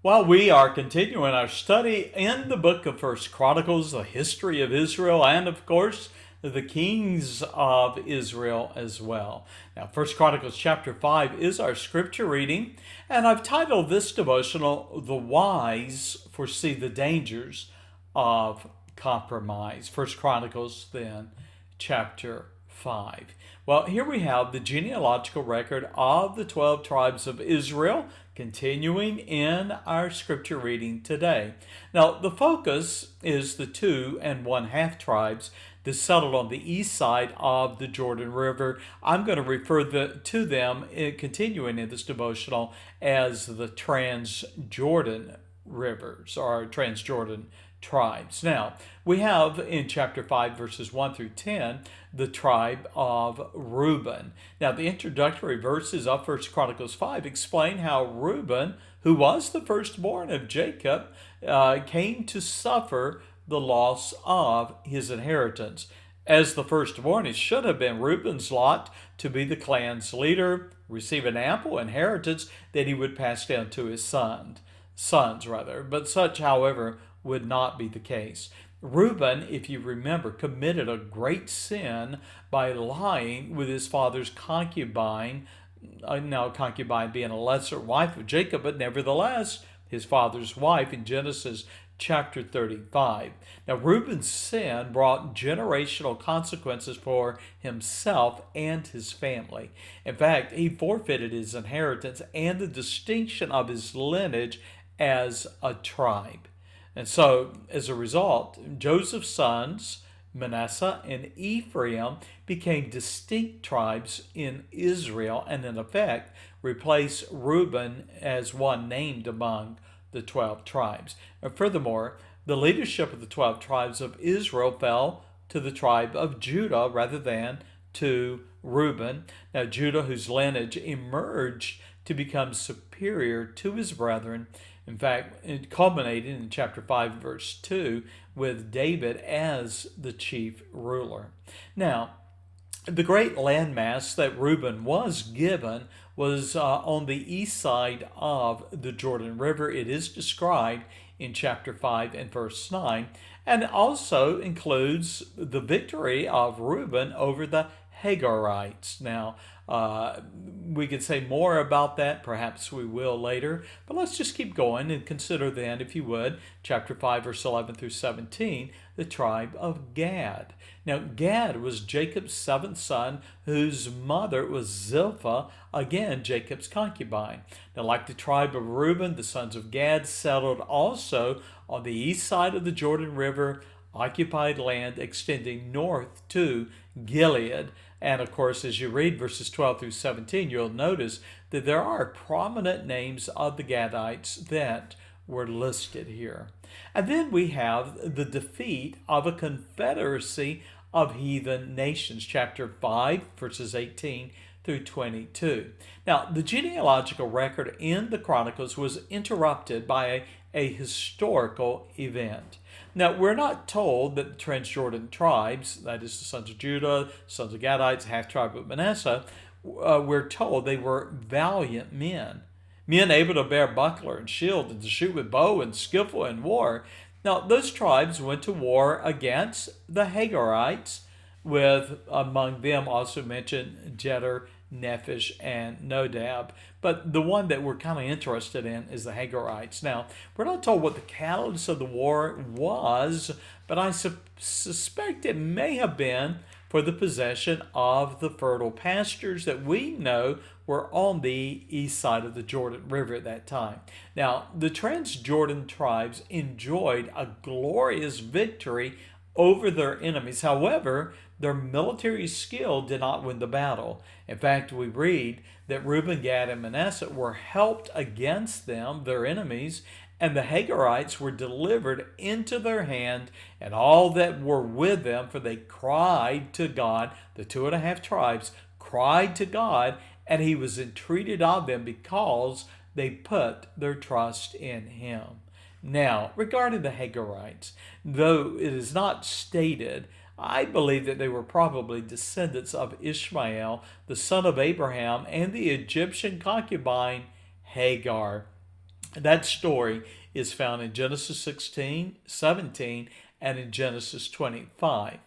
Well, we are continuing our study in the book of First Chronicles, the history of Israel, and of course, the kings of Israel as well. Now, First Chronicles chapter 5 is our scripture reading, and I've titled this devotional, The Wise Foresee the Dangers of Compromise. First Chronicles, then, chapter 5. Well, here we have the genealogical record of the 12 tribes of Israel, continuing in our scripture reading today. Now, the focus is the 2½ tribes that settled on the east side of the Jordan River. I'm going to refer to them, continuing in this devotional, as the Transjordan rivers or Transjordan tribes. Now, we have in chapter 5, verses 1 through 10, the tribe of Reuben. Now, the introductory verses of First Chronicles 5 explain how Reuben, who was the firstborn of Jacob, came to suffer the loss of his inheritance. As the firstborn, it should have been Reuben's lot to be the clan's leader, receive an ample inheritance that he would pass down to his sons. But such, however, would not be the case. Reuben, if you remember, committed a great sin by lying with his father's concubine, now concubine being a lesser wife of Jacob, but nevertheless his father's wife in Genesis chapter 35. Now, Reuben's sin brought generational consequences for himself and his family. In fact, he forfeited his inheritance and the distinction of his lineage as a tribe. And so, as a result, Joseph's sons, Manasseh and Ephraim, became distinct tribes in Israel and, in effect, replaced Reuben as one named among the 12 tribes. And furthermore, the leadership of the 12 tribes of Israel fell to the tribe of Judah rather than to Reuben. Now, Judah, whose lineage emerged to become superior to his brethren, in fact, it culminated in chapter 5, verse 2, with David as the chief ruler. Now, the great landmass that Reuben was given was on the east side of the Jordan River. It is described in chapter 5 and verse 9, and also includes the victory of Reuben over the Hagarites. Now, we could say more about that, perhaps we will later, but let's just keep going and consider then, if you would, chapter 5, verse 11 through 17, the tribe of Gad. Now, Gad was Jacob's seventh son, whose mother was Zilpah, again, Jacob's concubine. Now, like the tribe of Reuben, the sons of Gad settled also on the east side of the Jordan River, occupied land extending north to Gilead. And of course, as you read verses 12 through 17, you'll notice that there are prominent names of the Gadites that were listed here. And then we have the defeat of a confederacy of heathen nations, chapter 5, verses 18 through 22. Now, the genealogical record in the Chronicles was interrupted by a historical event. Now, we're not told that the Transjordan tribes, that is the sons of Judah, sons of Gadites, half-tribe of Manasseh, we're told they were valiant men able to bear buckler and shield and to shoot with bow and skillful in war. Now, those tribes went to war against the Hagarites, with among them also mentioned Jeter, Nephish, and Nodab. But the one that we're kind of interested in is the Hagarites. Now, we're not told what the catalyst of the war was, but I suspect it may have been for the possession of the fertile pastures that we know were on the east side of the Jordan River at that time. Now, the Transjordan tribes enjoyed a glorious victory over their enemies. However, their military skill did not win the battle. In fact, we read that Reuben, Gad, and Manasseh were helped against them, their enemies, and the Hagarites were delivered into their hand and all that were with them, for they cried to God. The 2½ tribes cried to God, and he was entreated of them because they put their trust in him. Now, regarding the Hagarites, though it is not stated, I believe that they were probably descendants of Ishmael, the son of Abraham, and the Egyptian concubine Hagar. That story is found in Genesis 16, 17, and in Genesis 25.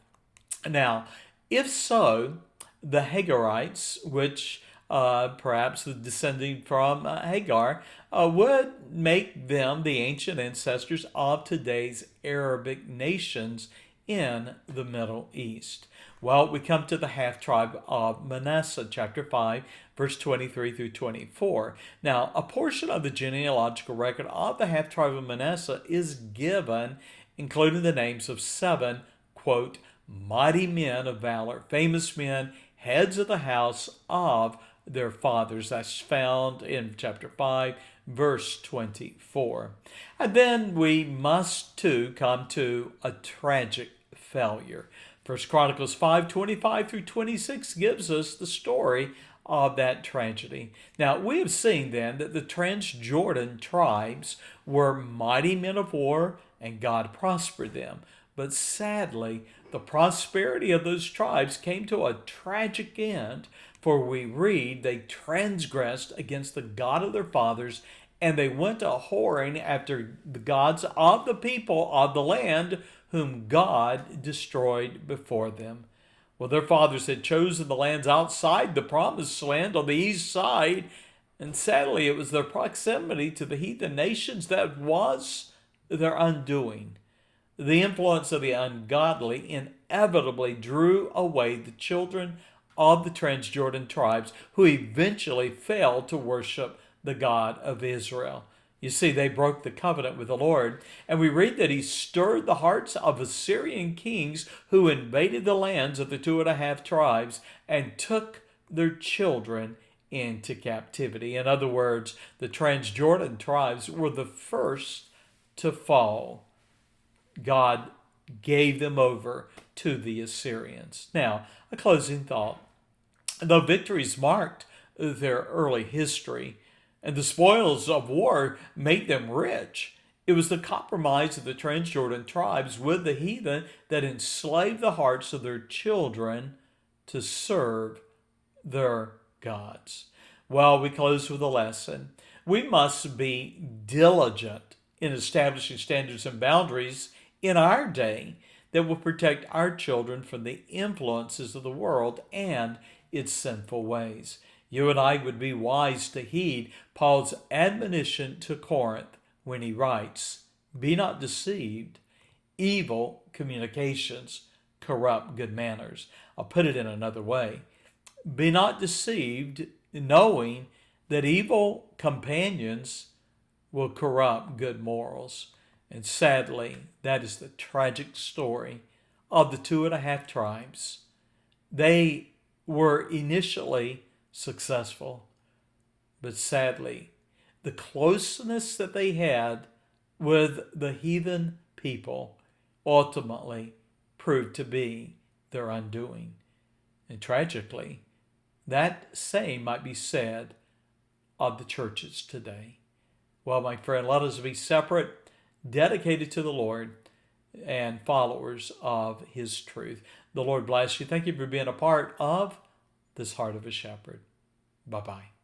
Now, if so, the Hagarites, which perhaps descending from Hagar, would make them the ancient ancestors of today's Arabic nations in the Middle East. Well, we come to the half tribe of Manasseh, chapter 5, verse 23 through 24. Now, a portion of the genealogical record of the half tribe of Manasseh is given, including the names of 7, quote, mighty men of valor, famous men, heads of the house of their fathers. That's found in chapter 5, verse 24. And then we must too come to a tragic failure. First Chronicles 5:25 through 26 gives us the story of that tragedy. Now, we have seen then that the Transjordan tribes were mighty men of war, and God prospered them. But sadly, the prosperity of those tribes came to a tragic end, for we read they transgressed against the God of their fathers, and they went a whoring after the gods of the people of the land, whom God destroyed before them. Well, their fathers had chosen the lands outside the promised land on the east side, and sadly it was their proximity to the heathen nations that was their undoing. The influence of the ungodly inevitably drew away the children of the Transjordan tribes, who eventually failed to worship the God of Israel. You see, they broke the covenant with the Lord, and we read that he stirred the hearts of Assyrian kings who invaded the lands of the 2.5 tribes and took their children into captivity. In other words, the Transjordan tribes were the first to fall. God gave them over to the Assyrians. Now, a closing thought. Though victories marked their early history, and the spoils of war made them rich, it was the compromise of the Transjordan tribes with the heathen that enslaved the hearts of their children to serve their gods. Well, we close with a lesson. We must be diligent in establishing standards and boundaries in our day that will protect our children from the influences of the world and its sinful ways. You and I would be wise to heed Paul's admonition to Corinth when he writes, "Be not deceived. Evil communications corrupt good manners." I'll put it in another way. Be not deceived, knowing that evil companions will corrupt good morals. And sadly, that is the tragic story of the 2.5 tribes. They were initially successful, but sadly, the closeness that they had with the heathen people ultimately proved to be their undoing. And tragically, that same might be said of the churches today. Well, my friend, let us be separate, dedicated to the Lord, and followers of his truth. The Lord bless you. Thank you for being a part of this Heart of a Shepherd. Bye-bye.